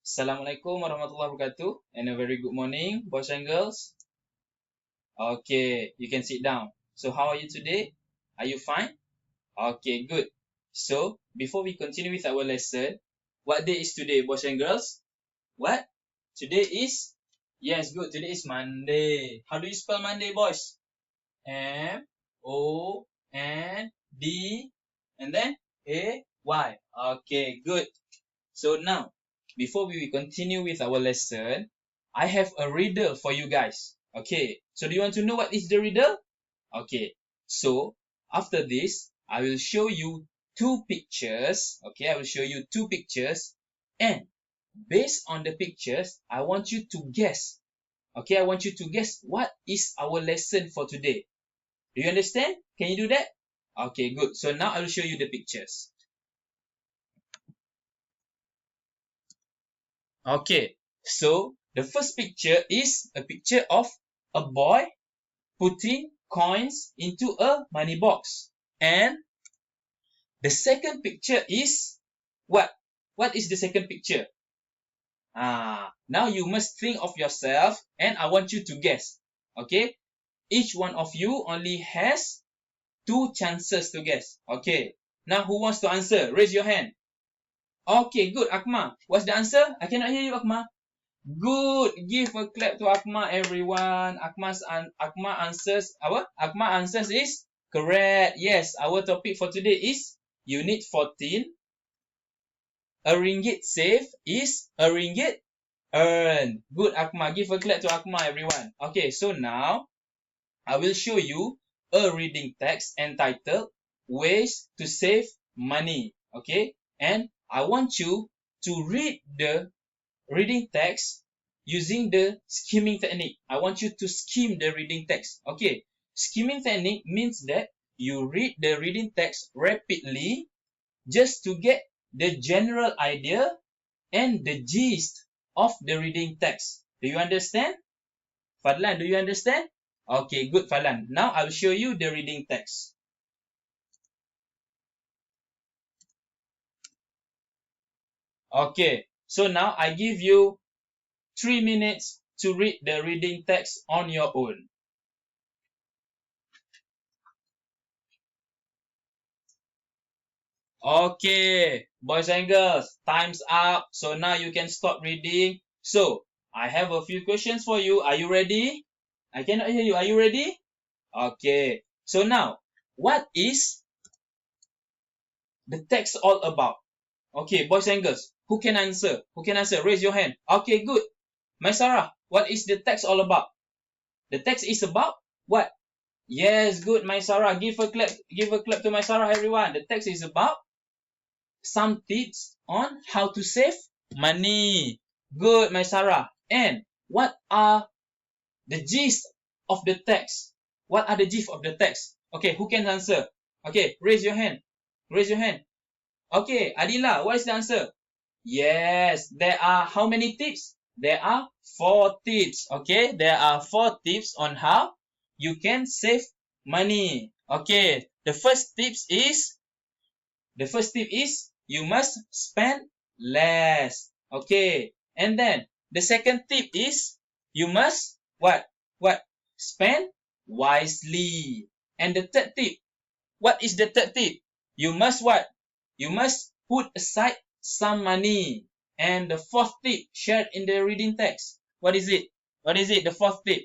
Assalamualaikum warahmatullahi wabarakatuh and a very good morning, boys and girls. Okay, you can sit down. So how are you today? Are you fine? Okay, good. So before we continue with our lesson, what day is today, boys and girls? What? Today is? Yes, good. Today is Monday. How do you spell Monday, boys? M-O-N-D and then A-Y. Okay, good. So now, before we continue with our lesson, I have a riddle for you guys. Okay, so do you want to know what is the riddle? Okay, so after this, I will show you two pictures. Okay, I will show you two pictures, and based on the pictures, I want you to guess. Okay, I want you to guess what is our lesson for today. Do you understand? Can you do that? Okay, good. So now I will show you the pictures. Okay, so the first picture is a picture of a boy putting coins into a money box. And the second picture is what? What is the second picture? Now you must think of yourself and I want you to guess. Okay, each one of you only has two chances to guess. Okay, now who wants to answer? Raise your hand. Okay, good. Akma, what's the answer? I cannot hear you, Akma. Good. Give a clap to Akma, everyone. Akma answers apa? Akma answers is correct. Yes, our topic for today is Unit 14. A ringgit saved is a ringgit earned. Good, Akma. Give a clap to Akma, everyone. Okay, so now I will show you a reading text entitled Ways to Save Money. Okay, and I want you to read the reading text using the skimming technique. I want you to skim the reading text. Okay, skimming technique means that you read the reading text rapidly just to get the general idea and the gist of the reading text. Do you understand? Fadlan, do you understand? Okay, good, Fadlan. Now I'll show you the reading text. Okay, so now I give you 3 minutes to read the reading text on your own. Okay, boys and girls, time's up. So now you can stop reading. So, I have a few questions for you. Are you ready? I cannot hear you. Are you ready? Okay. So now, what is the text all about? Okay, boys and girls, who can answer? Who can answer? Raise your hand. Okay, good. Maisara, what is the text all about? The text is about what? Yes, good, Maisara. Give a clap. Give a clap to Maisara, everyone. The text is about some tips on how to save money. Good, Maisara. And what are the gist of the text? What are the gist of the text? Okay, who can answer? Okay, raise your hand. Raise your hand. Okay, Adila, what is the answer? Yes, there are how many tips? There are 4 tips. Okay, there are 4 tips on how you can save money. Okay, the first tip is you must spend less. Okay, and then the second tip is you must what? Spend wisely. And the third tip, what is the third tip? You must what? You must put aside some money. And the fourth tip shared in the reading text, what is it? What is it? The fourth tip.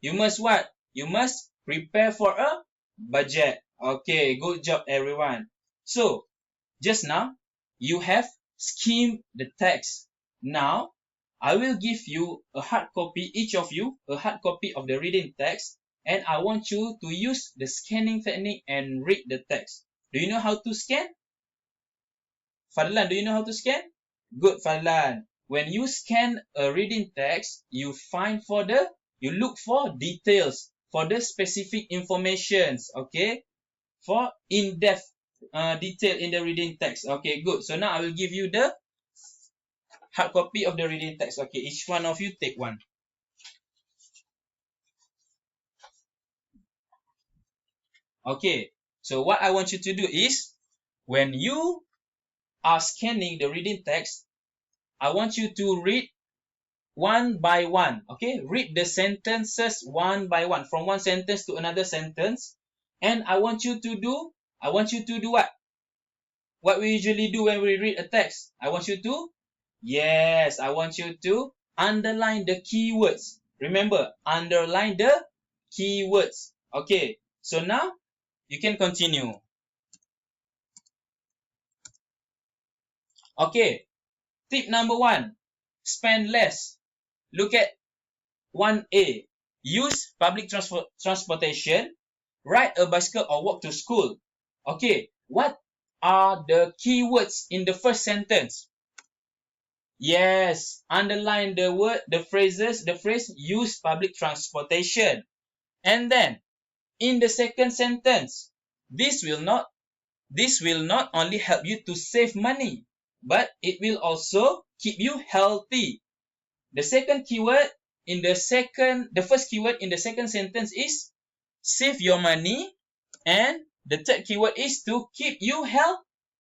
You must what? You must prepare for a budget. Okay, good job, everyone. So, just now, you have skimmed the text. Now, I will give you a hard copy, each of you, a hard copy of the reading text, and I want you to use the scanning technique and read the text. Do you know how to scan? Fadlan, do you know how to scan? Good, Fadlan. When you scan a reading text, you look for details, for the specific informations, okay? For in-depth detail in the reading text. Okay, good. So now I will give you the hard copy of the reading text. Okay, each one of you take one. Okay, so what I want you to do is, when you are scanning the reading text, I want you to read one by one. Okay, read the sentences one by one, from one sentence to another sentence. And I want you to do what? What we usually do when we read a text. I want you to underline the keywords. Remember, underline the keywords. Okay, so now you can continue. Okay, tip number 1, spend less. Look at 1A. Use public transportation, ride a bicycle or walk to school. Okay, what are the keywords in the first sentence? Yes, underline the word, the phrase use public transportation. And then in the second sentence, this will not only help you to save money, but it will also keep you healthy. The first keyword in the second sentence is save your money, and the third keyword is to keep you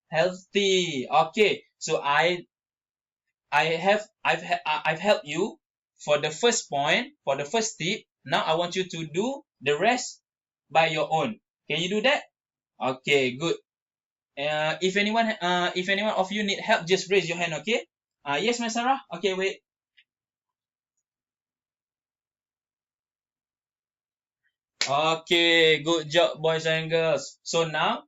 healthy. Okay, so I've helped you for the first point, for the first tip. Now I want you to do the rest by your own. Can you do that? Okay, good. If anyone of you need help, just raise your hand. Okay. Yes, Miss Sarah. Okay, wait. Okay, good job, boys and girls. So now,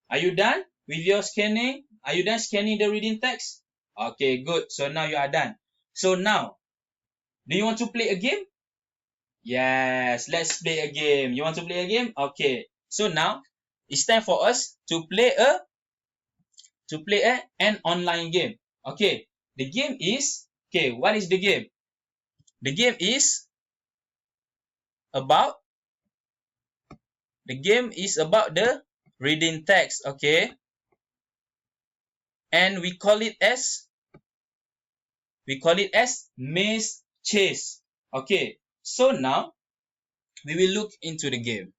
are you done with your scanning? Are you done scanning the reading text? Okay, good. So now you are done. So now, do you want to play a game? Yes, let's play a game. You want to play a game? Okay. So now, it's time for us to play an online game. Okay. The game is, what is the game? The game is about the reading text, okay? And we call it as maze chase. Okay. So now we will look into the game.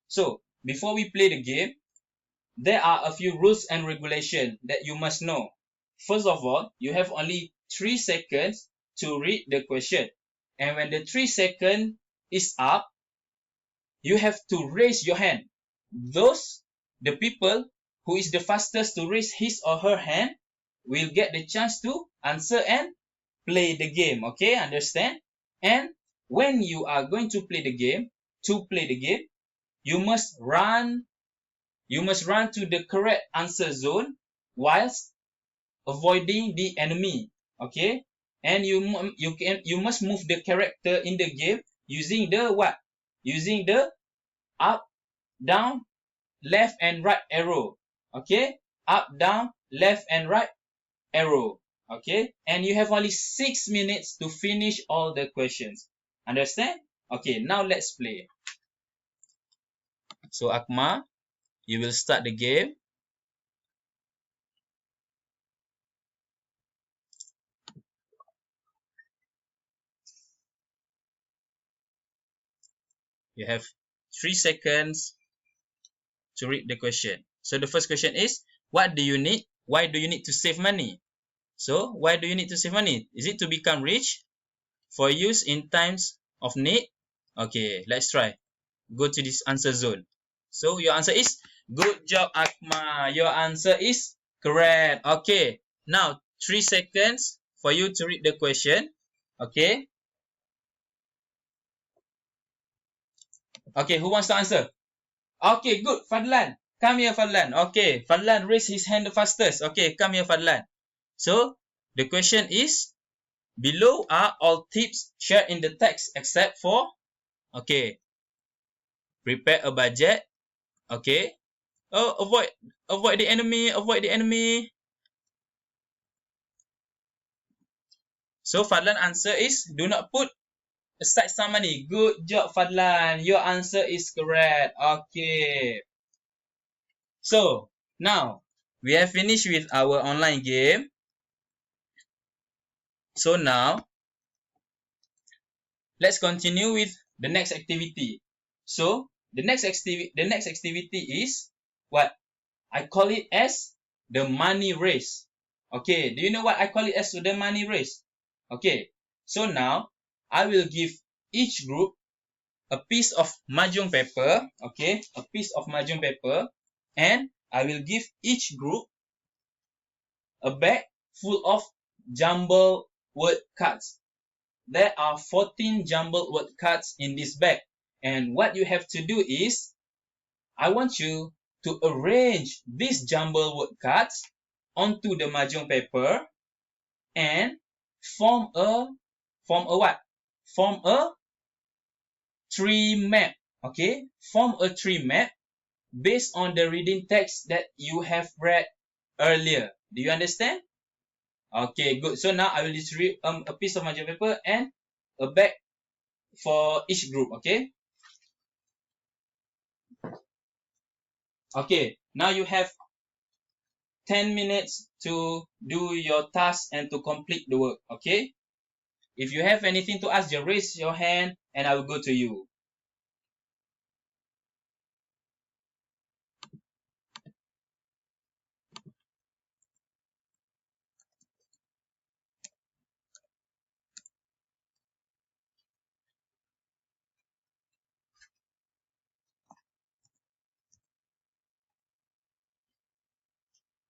So before we play the game, there are a few rules and regulations that you must know. First of all, you have only 3 seconds to read the question. And when the 3 seconds is up, you have to raise your hand. The people who is the fastest to raise his or her hand will get the chance to answer and play the game. Okay, understand? And when you are going to play the game, you must run to the correct answer zone whilst avoiding the enemy. Okay, and you must move the character in the game using the what? Using the up, down, left and right arrow. Okay, up, down, left and right arrow. Okay, and you have only 6 minutes to finish all the questions. Understand? Okay, now let's play. So Akma, you will start the game. You have 3 seconds to read the question. So the first question is, what do you need? Why do you need to save money? So why do you need to save money? Is it to become rich? For use in times of need? Okay, let's try. Go to this answer zone. So your answer is, good job Akma. Your answer is correct. Okay, now 3 seconds for you to read the question. Okay. Okay, who wants to answer? Okay, good. Fadlan. Come here, Fadlan. Okay, Fadlan raised his hand the fastest. Okay, come here, Fadlan. So, the question is, below are all tips shared in the text except for, okay, prepare a budget. Okay. Oh, avoid the enemy. So, Fadlan answer is, do not put aside some money. Good job, Fadlan. Your answer is correct. Okay. So, now, we have finished with our online game. So now, let's continue with the next activity. So, the next activity is what? I call it as the money race. Okay, do you know what I call it as the money race? Okay, so now I will give each group a piece of mahjong paper, okay, a piece of mahjong paper, and I will give each group a bag full of jumble word cards. There are 14 jumbled word cards in this bag. And what you have to do is, I want you to arrange these jumbled word cards onto the mahjong paper and form a what? Form a tree map. Okay? Form a tree map based on the reading text that you have read earlier. Do you understand? Okay, good. So now I will distribute a piece of mahjong paper and a bag for each group. Okay? Okay, now you have 10 minutes to do your task and to complete the work. Okay? If you have anything to ask, just raise your hand and I will go to you.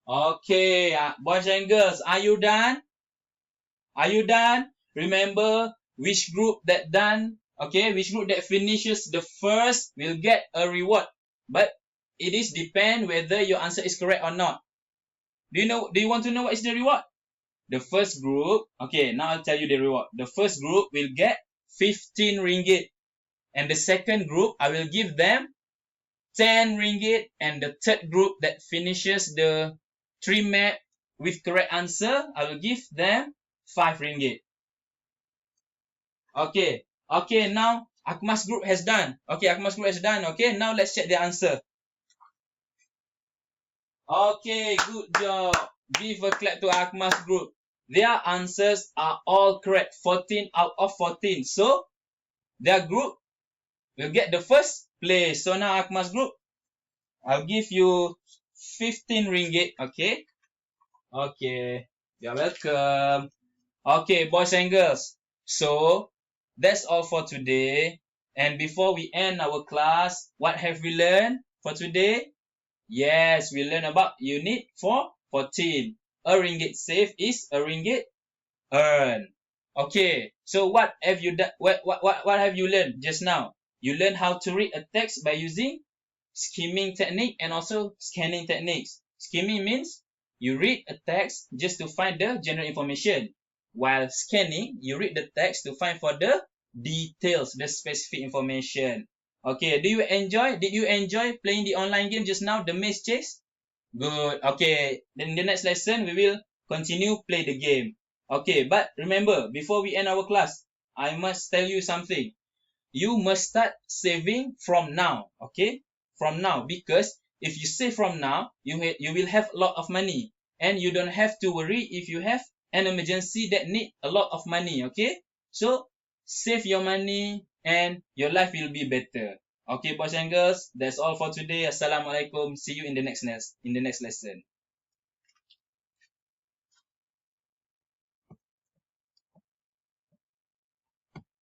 Okay, boys and girls, are you done? Are you done? Remember which group that done, okay, which group that finishes the first will get a reward. But it is depend whether your answer is correct or not. Do you want to know what is the reward? The first group, okay, now I'll tell you the reward. The first group will get 15 ringgit. And the second group, I will give them 10 ringgit. And the third group that finishes the tree map with correct answer, I will give them 5 ringgit. Okay. Okay, now Akmas group has done. Okay, Akmas group has done. Okay, now let's check the answer. Okay, good job. Give a clap to Akmas group. Their answers are all correct. 14 out of 14. So, their group will get the first place. So now Akmas group, I'll give you 15 ringgit. Okay. Okay. You're welcome. Okay, boys and girls. So, that's all for today. And before we end our class, what have we learned for today? Yes, we learned about unit 14. A ringgit saved is a ringgit earned. Okay, so what have you done? What have you learned just now? You learned how to read a text by using skimming technique and also scanning techniques. Skimming means you read a text just to find the general information, while scanning, you read the text to find for the details, the specific information. Okay, did you enjoy playing the online game just now, the maze chase? Good. Okay, then in the next lesson, we will continue play the game. Okay, but remember, before we end our class, I must tell you something. You must start saving from now, okay? From now, because if you save from now, you will have a lot of money, and you don't have to worry if you have an emergency that need a lot of money, okay? So save your money and your life will be better. Okay, boys and girls, that's all for today. Assalamualaikum. See you in the next lesson.